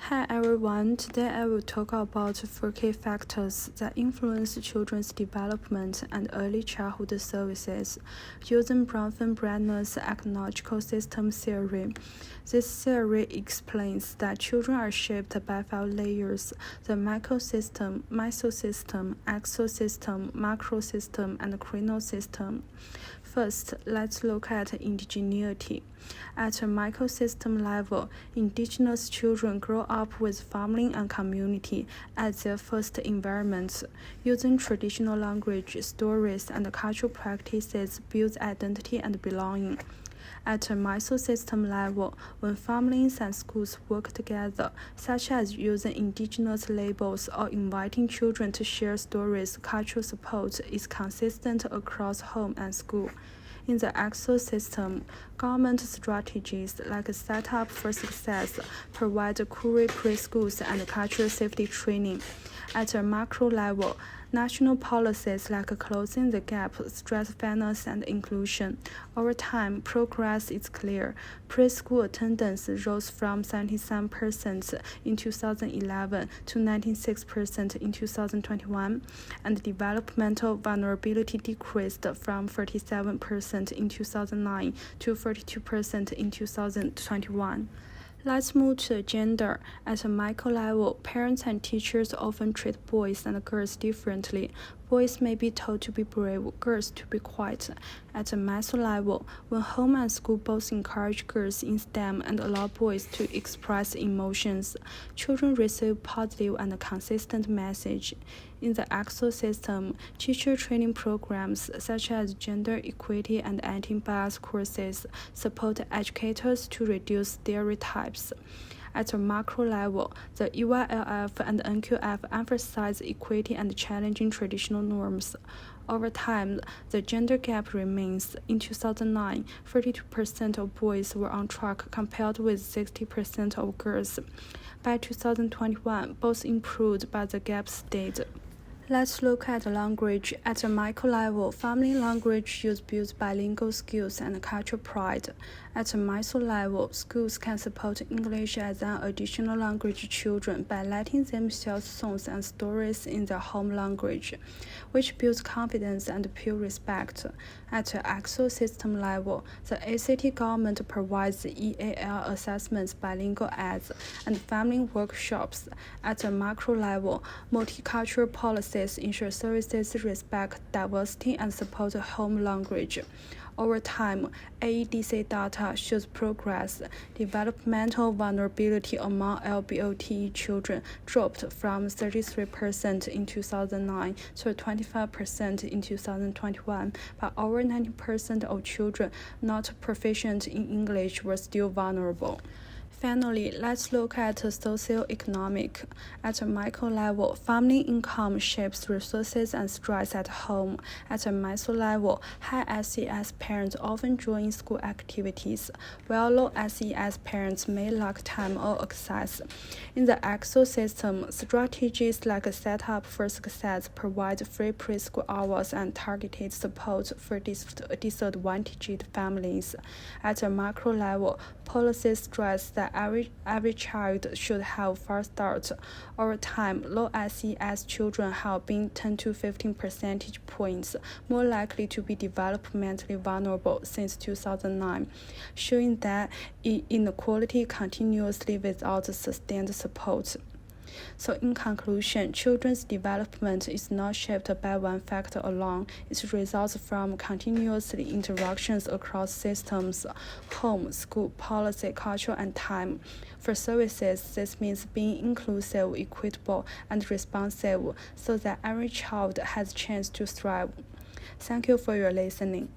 Hi everyone, today I will talk about 4 key factors that influence children's development and early childhood services using Bronfen-Brenner's ecological system theory. This theory explains that children are shaped by 5 layers: the microsystem, mesosystem, exosystem, macrosystem, and chronosystem. First, let's look at indigeneity. At a microsystem level, indigenous children grow up with family and community as their first environments. Using traditional language, stories, and cultural practices builds identity and belonging. At a mesosystem level, when families and schools work together, such as using indigenous labels or inviting children to share stories, cultural support is consistent across home and school. In the exosystem, government strategies like Set Up for Success provide career preschools and cultural safety training. At a macro level, national policies like Closing the Gap stress fairness and inclusion. Over time, progress is clear. Preschool attendance rose from 77% in 2011 to 96% in 2021, and developmental vulnerability decreased from 47% in 2009 to 42% in 2021. Let's move to gender. At a micro level, parents and teachers often treat boys and girls differently. Boys may be told to be brave, girls to be quiet. At a meso level, when home and school both encourage girls in STEM and allow boys to express emotions, children receive positive and consistent message. In the exosystem, teacher training programs such as gender equity and anti-bias courses support educators to reduce stereotypes. At a macro level, the EYLF and NQF emphasize equity and challenging traditional norms. Over time, the gender gap remains. In 2009, 42% of boys were on track compared with 60% of girls. By 2021, both improved, but the gap stayed. Let's look at language. At a micro level, family language use builds bilingual skills and cultural pride. At a meso level, schools can support English as an additional language to children by letting them share songs and stories in their home language, which builds confidence and peer respect. At an exosystem level, the ACT government provides EAL assessments, bilingual ads, and family workshops. At a macro level, multicultural policies ensure services respect diversity and support home language. Over time, AEDC data shows progress. Developmental vulnerability among LGBTI children dropped from 33% in 2009 to 25% in 2021, but over 90% of children not proficient in English were still vulnerable. Finally, let's look at socioeconomic. At a micro level, family income shapes resources and stress at home. At a meso level, high SES parents often join school activities, while low SES parents may lack time or access. In the exosystem, strategies like Set Up for Success provide free preschool hours and targeted support for disadvantaged families. At a macro level, policies stress that every child should have a fast start. Over time, low SES children have been 10 to 15 percentage points more likely to be developmentally vulnerable since 2009, showing that inequality continuously without sustained support. So in conclusion, children's development is not shaped by one factor alone. It results from continuous interactions across systems, home, school, policy, culture, and time. For services, this means being inclusive, equitable, and responsive so that every child has a chance to thrive. Thank you for your listening.